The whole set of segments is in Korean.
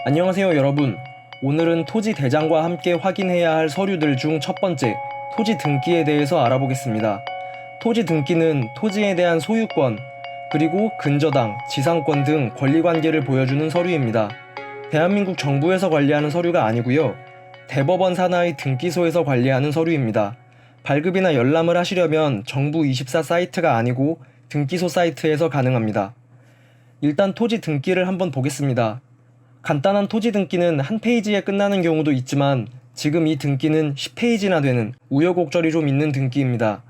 안녕하세요 여러분. 오늘은 토지 대장과 함께 확인해야 할 서류들 중 첫 번째, 토지 등기에 대해서 알아보겠습니다. 토지 등기는 토지에 대한 소유권, 그리고 근저당, 지상권 등 권리관계를 보여주는 서류입니다. 대한민국 정부에서 관리하는 서류가 아니고요. 대법원 산하의 등기소에서 관리하는 서류입니다. 발급이나 열람을 하시려면 정부24 사이트가 아니고 등기소 사이트에서 가능합니다. 일단 토지 등기를 한번 보겠습니다. 간단한 토지 등기는 한 페이지에 끝나는 경우도 있지만 지금 이 등기는 10페이지나 되는 우여곡절이 좀 있는 등기입니다.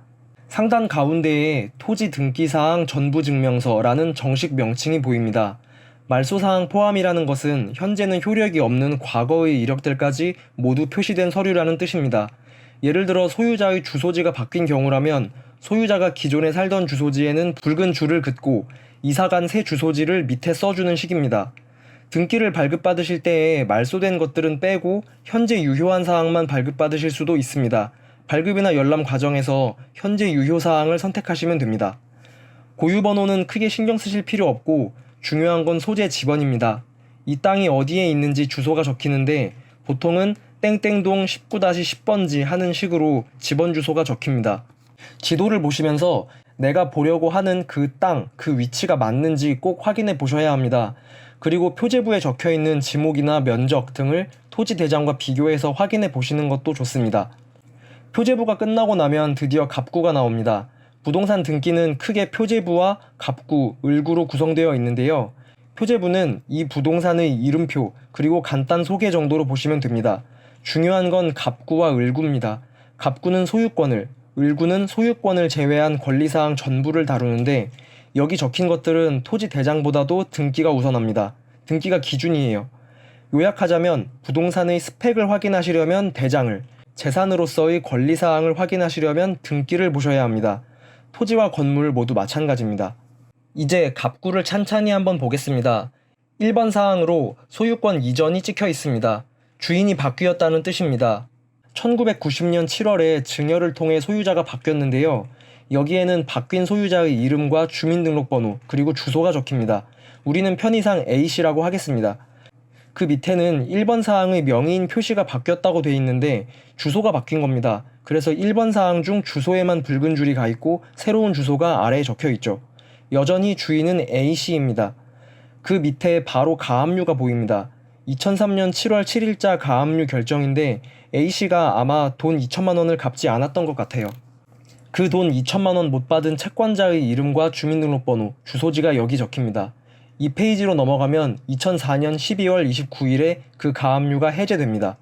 상단 가운데에 토지 등기사항 전부증명서라는 정식 명칭이 보입니다. 말소사항 포함이라는 것은 현재는 효력이 없는 과거의 이력들까지 모두 표시된 서류라는 뜻입니다. 예를 들어 소유자의 주소지가 바뀐 경우라면 소유자가 기존에 살던 주소지에는 붉은 줄을 긋고 이사간 새 주소지를 밑에 써주는 식입니다. 등기를 발급받으실 때에 말소된 것들은 빼고 현재 유효한 사항만 발급받으실 수도 있습니다. 발급이나 열람 과정에서 현재 유효 사항을 선택하시면 됩니다. 고유번호는 크게 신경 쓰실 필요 없고 중요한 건 소재 지번입니다. 이 땅이 어디에 있는지 주소가 적히는데 보통은 땡땡동 19-10번지 하는 식으로 지번 주소가 적힙니다. 지도를 보시면서 내가 보려고 하는 그 땅, 그 위치가 맞는지 꼭 확인해 보셔야 합니다. 그리고 표제부에 적혀있는 지목이나 면적 등을 토지 대장과 비교해서 확인해 보시는 것도 좋습니다. 표제부가 끝나고 나면 드디어 갑구가 나옵니다. 부동산 등기는 크게 표제부와 갑구, 을구로 구성되어 있는데요. 표제부는 이 부동산의 이름표 그리고 간단 소개 정도로 보시면 됩니다. 중요한 건 갑구와 을구입니다. 갑구는 소유권을, 을구는 소유권을 제외한 권리사항 전부를 다루는데 여기 적힌 것들은 토지 대장보다도 등기가 우선합니다. 등기가 기준이에요. 요약하자면 부동산의 스펙을 확인하시려면 대장을, 재산으로서의 권리사항을 확인하시려면 등기를 보셔야 합니다. 토지와 건물 모두 마찬가지입니다. 이제 갑구를 찬찬히 한번 보겠습니다. 1번 사항으로 소유권 이전이 찍혀 있습니다. 주인이 바뀌었다는 뜻입니다. 1990년 7월에 증여를 통해 소유자가 바뀌었는데요. 여기에는 바뀐 소유자의 이름과 주민등록번호 그리고 주소가 적힙니다. 우리는 편의상 A씨라고 하겠습니다. 그 밑에는 1번 사항의 명의인 표시가 바뀌었다고 돼 있는데 주소가 바뀐 겁니다. 그래서 1번 사항 중 주소에만 붉은 줄이 가 있고 새로운 주소가 아래에 적혀 있죠. 여전히 주인은 A씨입니다. 그 밑에 바로 가압류가 보입니다. 2003년 7월 7일자 가압류 결정인데 A씨가 아마 돈 2천만 원을 갚지 않았던 것 같아요. 그 돈 2천만 원 못 받은 채권자의 이름과 주민등록번호, 주소지가 여기 적힙니다. 이 페이지로 넘어가면 2004년 12월 29일에 그 가압류가 해제됩니다.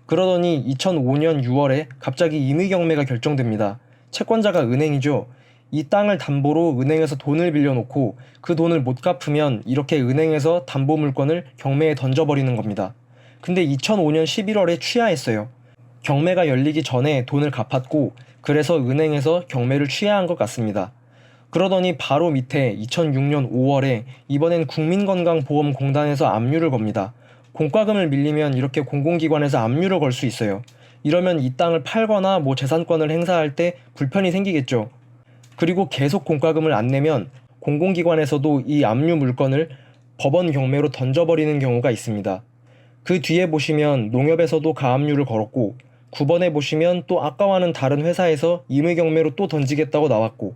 그러더니 2005년 6월에 갑자기 임의경매가 결정됩니다. 채권자가 은행이죠. 이 땅을 담보로 은행에서 돈을 빌려놓고 그 돈을 못 갚으면 이렇게 은행에서 담보물건을 경매에 던져버리는 겁니다. 근데 2005년 11월에 취하했어요. 경매가 열리기 전에 돈을 갚았고 그래서 은행에서 경매를 취하한 것 같습니다. 그러더니 바로 밑에 2006년 5월에 이번엔 국민건강보험공단에서 압류를 겁니다. 공과금을 밀리면 이렇게 공공기관에서 압류를 걸 수 있어요. 이러면 이 땅을 팔거나 재산권을 행사할 때 불편이 생기겠죠. 그리고 계속 공과금을 안 내면 공공기관에서도 이 압류 물건을 법원 경매로 던져버리는 경우가 있습니다. 그 뒤에 보시면 농협에서도 가압류를 걸었고 9번에 보시면 또 아까와는 다른 회사에서 임의경매로 또 던지겠다고 나왔고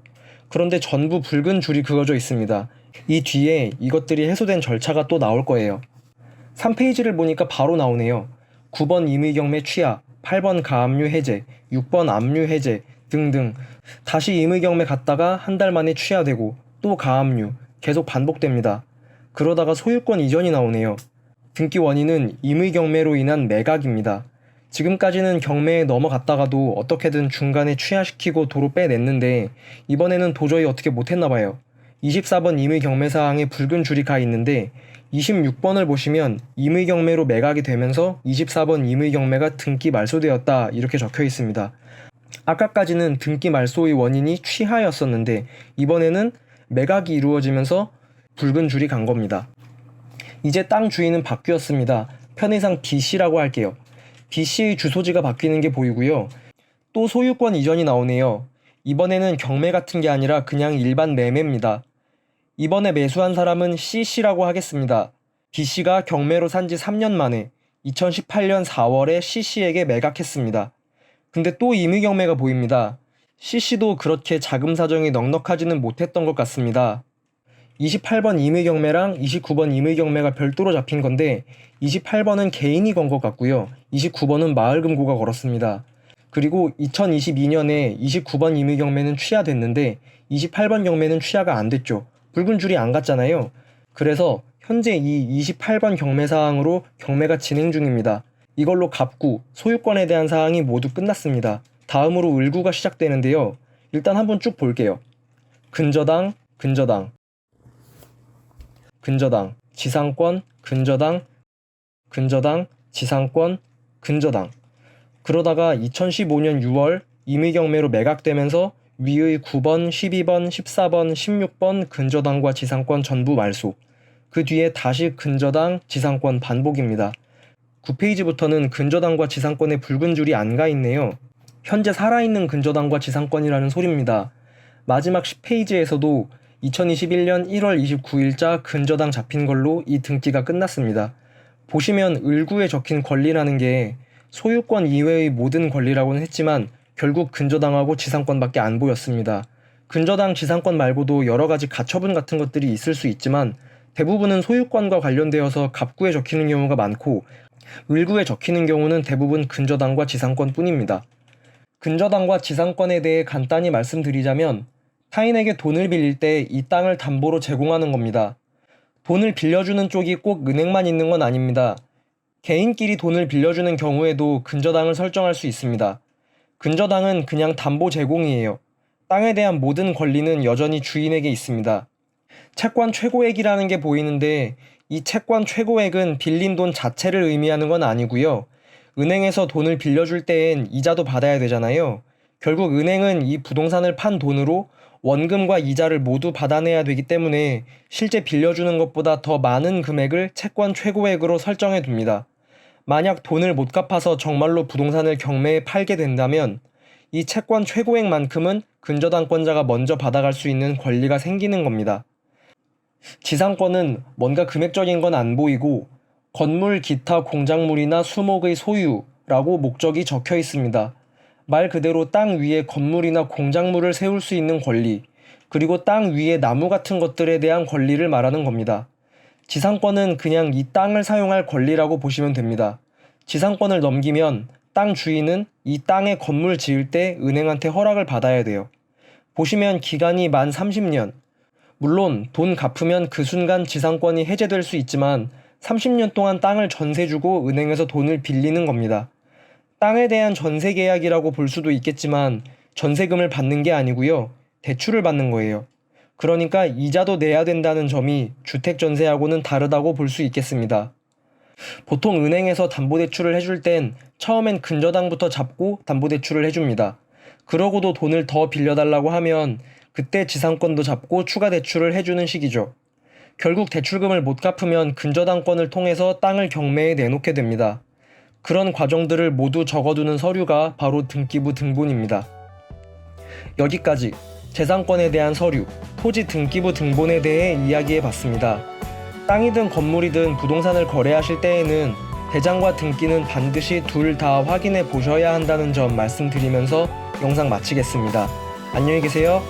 그런데 전부 붉은 줄이 그어져 있습니다. 이 뒤에 이것들이 해소된 절차가 또 나올 거예요. 3페이지를 보니까 바로 나오네요. 9번 임의경매 취하, 8번 가압류 해제, 6번 압류 해제 등등 다시 임의경매 갔다가 한 달 만에 취하되고 또 가압류 계속 반복됩니다. 그러다가 소유권 이전이 나오네요. 등기 원인은 임의경매로 인한 매각입니다. 지금까지는 경매에 넘어갔다가도 어떻게든 중간에 취하시키고 도로 빼냈는데 이번에는 도저히 어떻게 못했나봐요. 24번 임의경매사항에 붉은 줄이 가 있는데 26번을 보시면 임의경매로 매각이 되면서 24번 임의경매가 등기 말소되었다 이렇게 적혀 있습니다. 아까까지는 등기 말소의 원인이 취하였었는데 이번에는 매각이 이루어지면서 붉은 줄이 간 겁니다. 이제 땅 주인은 바뀌었습니다. 편의상 B씨라고 할게요. B씨의 주소지가 바뀌는 게 보이고요. 또 소유권 이전이 나오네요. 이번에는 경매 같은 게 아니라 그냥 일반 매매입니다. 이번에 매수한 사람은 C씨라고 하겠습니다. B씨가 경매로 산 지 3년 만에 2018년 4월에 C씨에게 매각했습니다. 근데 또 임의경매가 보입니다. C씨도 그렇게 자금 사정이 넉넉하지는 못했던 것 같습니다. 28번 임의경매랑 29번 임의경매가 별도로 잡힌 건데 28번은 개인이 건 것 같고요. 29번은 마을금고가 걸었습니다. 그리고 2022년에 29번 임의경매는 취하됐는데 28번 경매는 취하가 안 됐죠. 붉은 줄이 안 갔잖아요. 그래서 현재 이 28번 경매 사항으로 경매가 진행 중입니다. 이걸로 갑구, 소유권에 대한 사항이 모두 끝났습니다. 다음으로 을구가 시작되는데요. 일단 한번 쭉 볼게요. 근저당, 근저당, 근저당, 지상권, 근저당, 근저당, 지상권, 근저당. 그러다가 2015년 6월 임의경매로 매각되면서 위의 9번, 12번, 14번, 16번 근저당과 지상권 전부 말소. 그 뒤에 다시 근저당, 지상권 반복입니다. 9페이지부터는 근저당과 지상권에 붉은 줄이 안 가 있네요. 현재 살아있는 근저당과 지상권이라는 소리입니다. 마지막 10페이지에서도 2021년 1월 29일자 근저당 잡힌 걸로 이 등기가 끝났습니다. 보시면 을구에 적힌 권리라는 게 소유권 이외의 모든 권리라고는 했지만 결국 근저당하고 지상권밖에 안 보였습니다. 근저당, 지상권 말고도 여러 가지 가처분 같은 것들이 있을 수 있지만 대부분은 소유권과 관련되어서 갑구에 적히는 경우가 많고 을구에 적히는 경우는 대부분 근저당과 지상권 뿐입니다. 근저당과 지상권에 대해 간단히 말씀드리자면 타인에게 돈을 빌릴 때 이 땅을 담보로 제공하는 겁니다. 돈을 빌려주는 쪽이 꼭 은행만 있는 건 아닙니다. 개인끼리 돈을 빌려주는 경우에도 근저당을 설정할 수 있습니다. 근저당은 그냥 담보 제공이에요. 땅에 대한 모든 권리는 여전히 주인에게 있습니다. 채권 최고액이라는 게 보이는데 이 채권 최고액은 빌린 돈 자체를 의미하는 건 아니고요. 은행에서 돈을 빌려줄 때엔 이자도 받아야 되잖아요. 결국 은행은 이 부동산을 판 돈으로 원금과 이자를 모두 받아내야 되기 때문에 실제 빌려주는 것보다 더 많은 금액을 채권 최고액으로 설정해 둡니다. 만약 돈을 못 갚아서 정말로 부동산을 경매에 팔게 된다면 이 채권 최고액만큼은 근저당권자가 먼저 받아갈 수 있는 권리가 생기는 겁니다. 지상권은 뭔가 금액적인 건 안 보이고 건물, 기타, 공작물이나 수목의 소유라고 목적이 적혀 있습니다. 말 그대로 땅 위에 건물이나 공작물을 세울 수 있는 권리, 그리고 땅 위에 나무 같은 것들에 대한 권리를 말하는 겁니다. 지상권은 그냥 이 땅을 사용할 권리라고 보시면 됩니다. 지상권을 넘기면 땅 주인은 이 땅에 건물 지을 때 은행한테 허락을 받아야 돼요. 보시면 기간이 만 30년. 물론 돈 갚으면 그 순간 지상권이 해제될 수 있지만 30년 동안 땅을 전세 주고 은행에서 돈을 빌리는 겁니다. 땅에 대한 전세 계약이라고 볼 수도 있겠지만 전세금을 받는 게 아니고요. 대출을 받는 거예요. 그러니까 이자도 내야 된다는 점이 주택 전세하고는 다르다고 볼 수 있겠습니다. 보통 은행에서 담보대출을 해줄 땐 처음엔 근저당부터 잡고 담보대출을 해줍니다. 그러고도 돈을 더 빌려달라고 하면 그때 지상권도 잡고 추가 대출을 해주는 식이죠. 결국 대출금을 못 갚으면 근저당권을 통해서 땅을 경매에 내놓게 됩니다. 그런 과정들을 모두 적어두는 서류가 바로 등기부 등본입니다. 여기까지 재산권에 대한 서류, 토지 등기부 등본에 대해 이야기해 봤습니다. 땅이든 건물이든 부동산을 거래하실 때에는 대장과 등기는 반드시 둘 다 확인해 보셔야 한다는 점 말씀드리면서 영상 마치겠습니다. 안녕히 계세요.